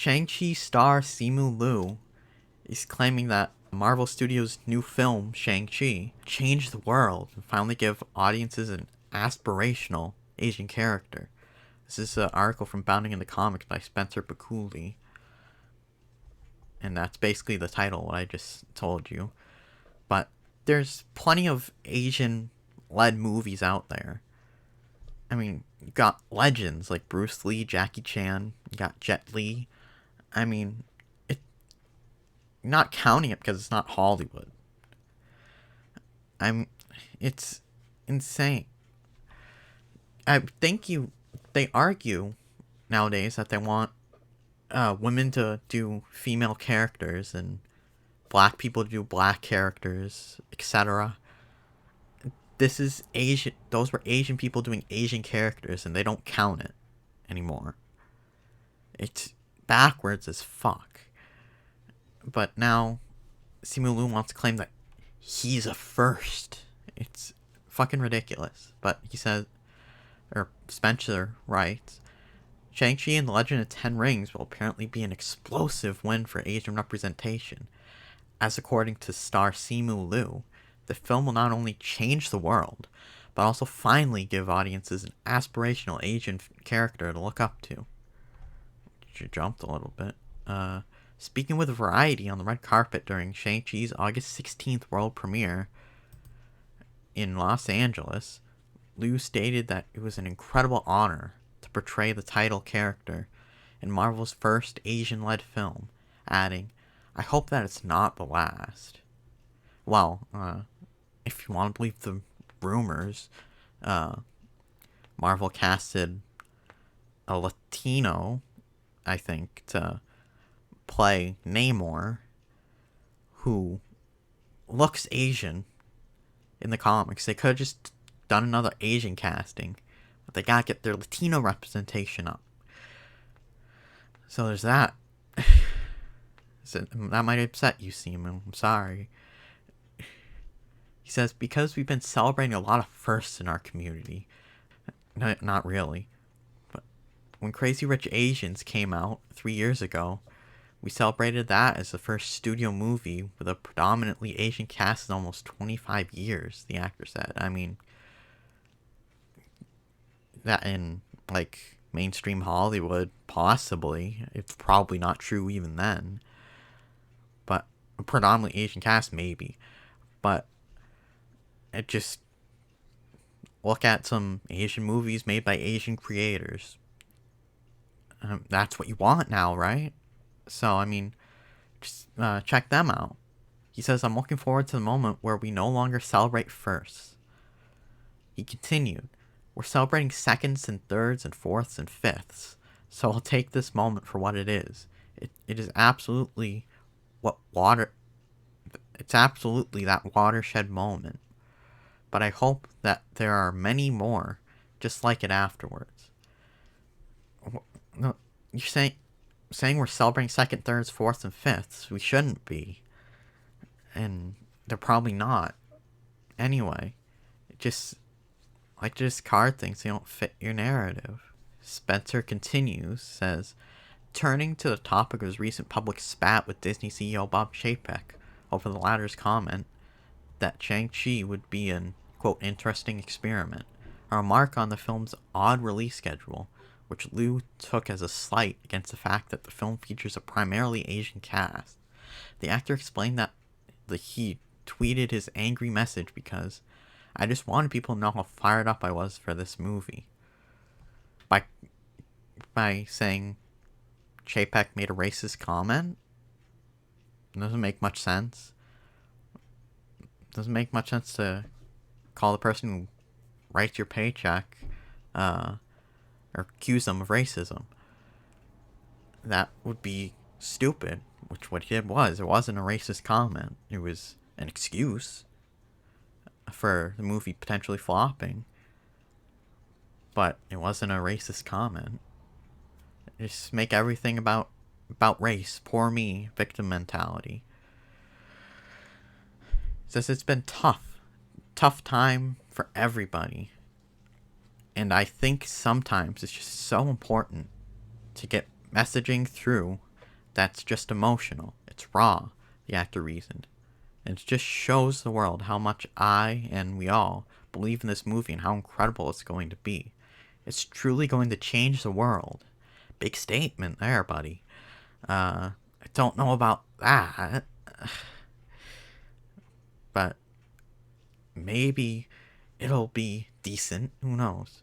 Shang Chi Star Simu Liu is claiming that Marvel Studios' new film, Shang-Chi, changed the world and finally give audiences an aspirational Asian character. This is an article from Bounding in the Comics by Spencer Bakuli, and that's basically the title, what I just told you. But there's plenty of Asian-led movies out there. I mean, you got legends like Bruce Lee, Jackie Chan, you got Jet Li. I mean, not counting it because it's not Hollywood. It's insane. I think they argue nowadays that they want women to do female characters and black people to do black characters, etc. This is Asian. Those were Asian people doing Asian characters, and they don't count it anymore. It's backwards as fuck. But now, Simu Liu wants to claim that he's a first. It's fucking ridiculous. But he says, or Spencer writes, Shang-Chi and the Legend of Ten Rings will apparently be an explosive win for Asian representation. As according to star Simu Liu, the film will not only change the world, but also finally give audiences an aspirational Asian character to look up to. She jumped a little bit. Speaking with Variety on the red carpet during Shang-Chi's August 16th world premiere in Los Angeles, Liu stated that it was an incredible honor to portray the title character in Marvel's first Asian-led film, adding, I hope that it's not the last. Well, if you want to believe the rumors, Marvel casted a Latino, I think, to play Namor, who looks Asian in the comics. They could have just done another Asian casting, but they gotta get their Latino representation up. So there's that. So that might upset you, Simu. I'm sorry. He says, because we've been celebrating a lot of firsts in our community. No, not really. But when Crazy Rich Asians came out 3 years ago, we celebrated that as the first studio movie with a predominantly Asian cast in almost 25 years, the actor said. I mean, that in, like, mainstream Hollywood, possibly. It's probably not true even then. But a predominantly Asian cast, maybe. But it just, look at some Asian movies made by Asian creators. That's what you want now, right? So, I mean, just check them out. He says, I'm looking forward to the moment where we no longer celebrate firsts. He continued, we're celebrating seconds and thirds and fourths and fifths. So I'll take this moment for what it is. It is absolutely it's absolutely that watershed moment. But I hope that there are many more just like it afterwards. No, you're saying we're celebrating second, thirds, fourths, and fifths. We shouldn't be. And they're probably not. Anyway, just like to discard things, they don't fit your narrative. Spencer continues, says, turning to the topic of his recent public spat with Disney CEO Bob Chapek over the latter's comment that Shang-Chi would be an, quote, interesting experiment, a remark on the film's odd release schedule, which Liu took as a slight against the fact that the film features a primarily Asian cast. The actor explained that he tweeted his angry message because I just wanted people to know how fired up I was for this movie. By saying Chapek made a racist comment? It doesn't make much sense. It doesn't make much sense to call the person who writes your paycheck, or accuse them of racism. That would be stupid, which what he did was. It wasn't a racist comment. It was an excuse for the movie potentially flopping. But it wasn't a racist comment. Just make everything about race. Poor me, victim mentality. It says it's been tough time for everybody. And I think sometimes it's just so important to get messaging through That's just emotional. It's raw, the actor reasoned. And it just shows the world how much I and we all believe in this movie and how incredible it's going to be. It's truly going to change the world. Big statement there, buddy. I don't know about that, but maybe it'll be decent. Who knows?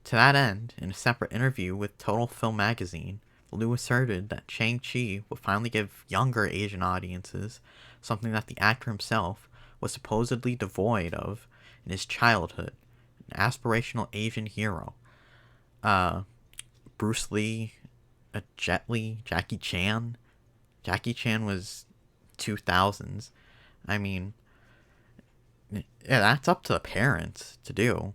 To that end, in a separate interview with Total Film magazine, Liu asserted that Shang-Chi would finally give younger Asian audiences something that the actor himself was supposedly devoid of in his childhood, an aspirational Asian hero. Uh, Bruce Lee, Jet Li, Jackie Chan. Jackie Chan was 2000s. I mean, yeah, that's up to the parents to do.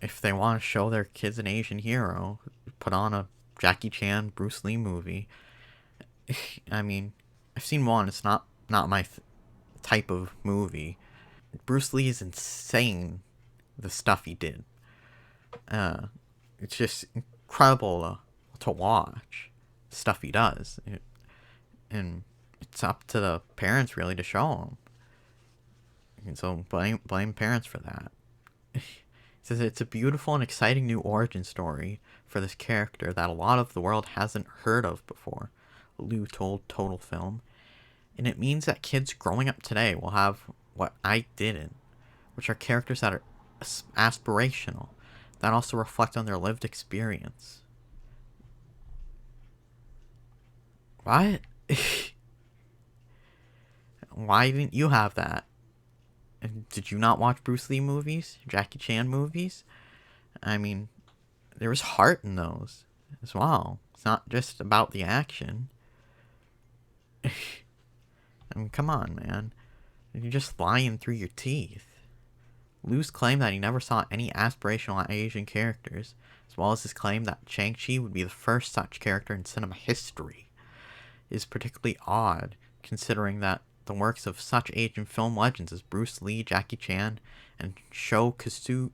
If they want to show their kids an Asian hero, put on a Jackie Chan, Bruce Lee movie. I mean, I've seen one. It's not my type of movie. Bruce Lee is insane. The stuff he did. Uh, it's just incredible to watch. The stuff he does, and it's up to the parents really to show him. And so blame parents for that. It says it's a beautiful and exciting new origin story for this character that a lot of the world hasn't heard of before, Liu told Total Film. And it means that kids growing up today will have what I didn't, which are characters that are aspirational, that also reflect on their lived experience. What? Why didn't you have that? Did you not watch Bruce Lee movies? Jackie Chan movies? I mean, there was heart in those as well. It's not just about the action. I mean, come on, man. You're just lying through your teeth. Liu's claim that he never saw any aspirational Asian characters, as well as his claim that Shang-Chi would be the first such character in cinema history, is particularly odd, considering that the works of such Asian film legends as Bruce Lee, Jackie Chan, and Sho Kasugi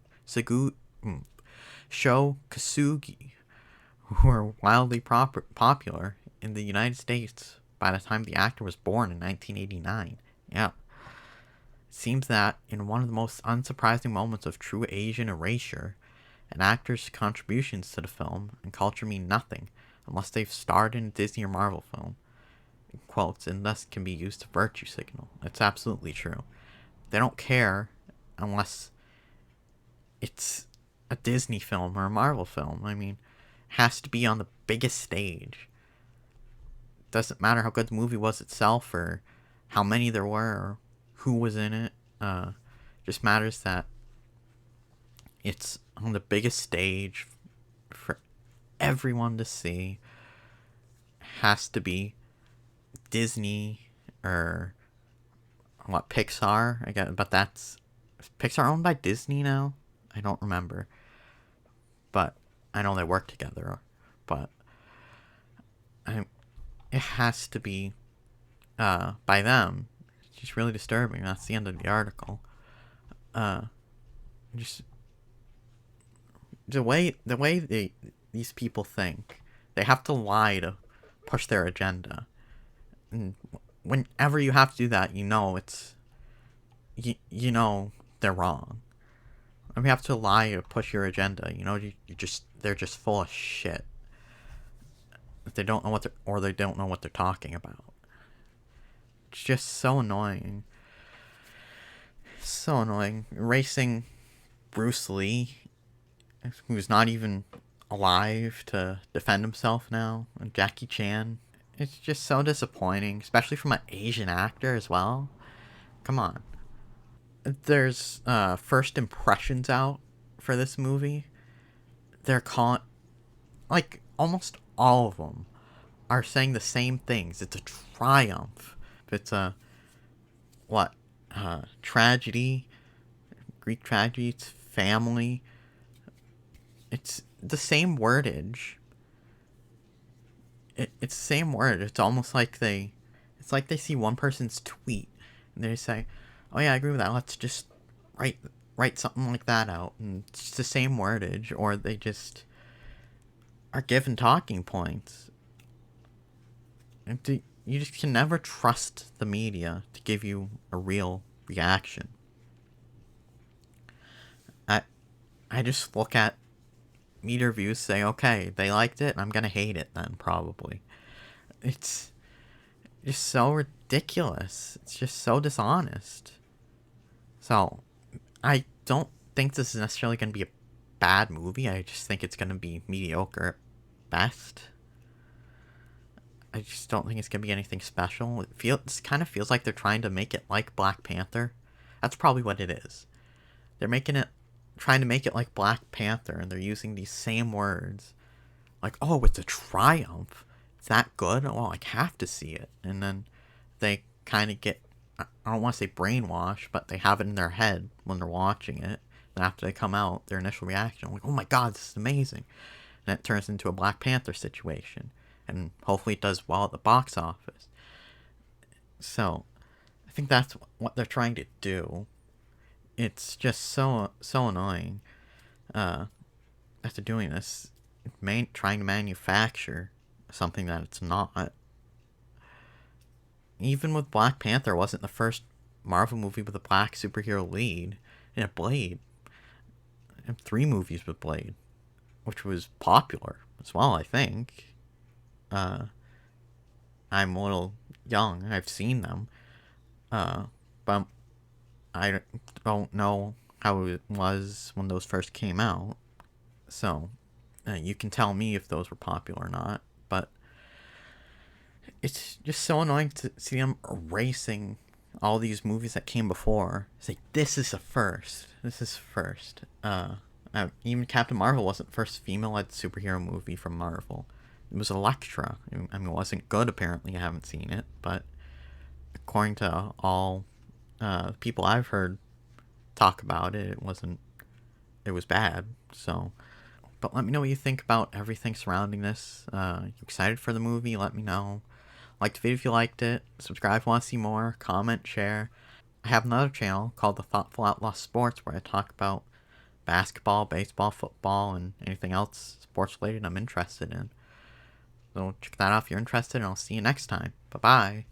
were wildly popular in the United States by the time the actor was born in 1989. Yeah. It seems that in one of the most unsurprising moments of true Asian erasure, an actor's contributions to the film and culture mean nothing unless they've starred in a Disney or Marvel film, in quotes, and thus can be used to virtue signal. It's absolutely true. They don't care unless it's a Disney film or a Marvel film. I mean, it has to be on the biggest stage. Doesn't matter how good the movie was itself or how many there were or who was in it. Just matters that it's on the biggest stage for everyone to see. Has to be Disney or what, Pixar? I guess, but that's is Pixar owned by Disney now? I don't remember, but I know they work together. But it has to be by them. It's just really disturbing. That's the end of the article. Just the way these people think, they have to lie to push their agenda. And whenever you have to do that, you know they're wrong. When you have to lie to push your agenda, they're just full of shit. They don't know they don't know what they're talking about. It's just so annoying. So annoying. Erasing Bruce Lee, who's not even alive to defend himself now, and Jackie Chan. It's just so disappointing, especially from an Asian actor as well. Come on. There's first impressions out for this movie. They're calling, like, almost all of them are saying the same things. It's a triumph. It's a, what, tragedy, Greek tragedy, it's family. It's the same wordage. It's the same word. It's almost like it's like they see one person's tweet and they say, "Oh yeah, I agree with that. Let's just write something like that out." And it's just the same wordage, or they just are given talking points. You just can never trust the media to give you a real reaction. I I just look at media reviews, say, okay, they liked it, I'm gonna hate it then, probably. It's just so ridiculous. It's just so dishonest. So, I don't think this is necessarily gonna be a bad movie. I just think it's gonna be mediocre at best. I just don't think it's gonna be anything special. It kind of feels like they're trying to make it like Black Panther. That's probably what it is. They're trying to make it like Black Panther, and they're using these same words, like, "Oh, it's a triumph. It's that good. Oh, I have to see it." And then they kind of get, I don't want to say brainwashed, but they have it in their head when they're watching it. And after they come out, their initial reaction, like, "Oh my God, this is amazing," and it turns into a Black Panther situation, and hopefully it does well at the box office. So, I think that's what they're trying to do. It's just so annoying that they're doing this, trying to manufacture something that it's not. Even with Black Panther, it wasn't the first Marvel movie with a black superhero lead, and Blade, and 3 movies with Blade, which was popular as well. I think. Uh, I'm a little young. I've seen them, but I don't know how it was when those first came out. So you can tell me if those were popular or not. But it's just so annoying to see them erasing all these movies that came before. Say, this is a first. This is first. Even Captain Marvel wasn't the first female-led superhero movie from Marvel. It was Elektra. I mean, it wasn't good, apparently. I haven't seen it. But according to all people I've heard talk about it, it was bad. So, but let me know what you think about everything surrounding this. You excited for the movie? Let me know. Like the video if you liked it. Subscribe if you want to see more. Comment, share. I have another channel called The Thoughtful Outlaw Sports where I talk about basketball, baseball, football, and anything else sports related I'm interested in. So check that out if you're interested, and I'll see you next time. Bye bye.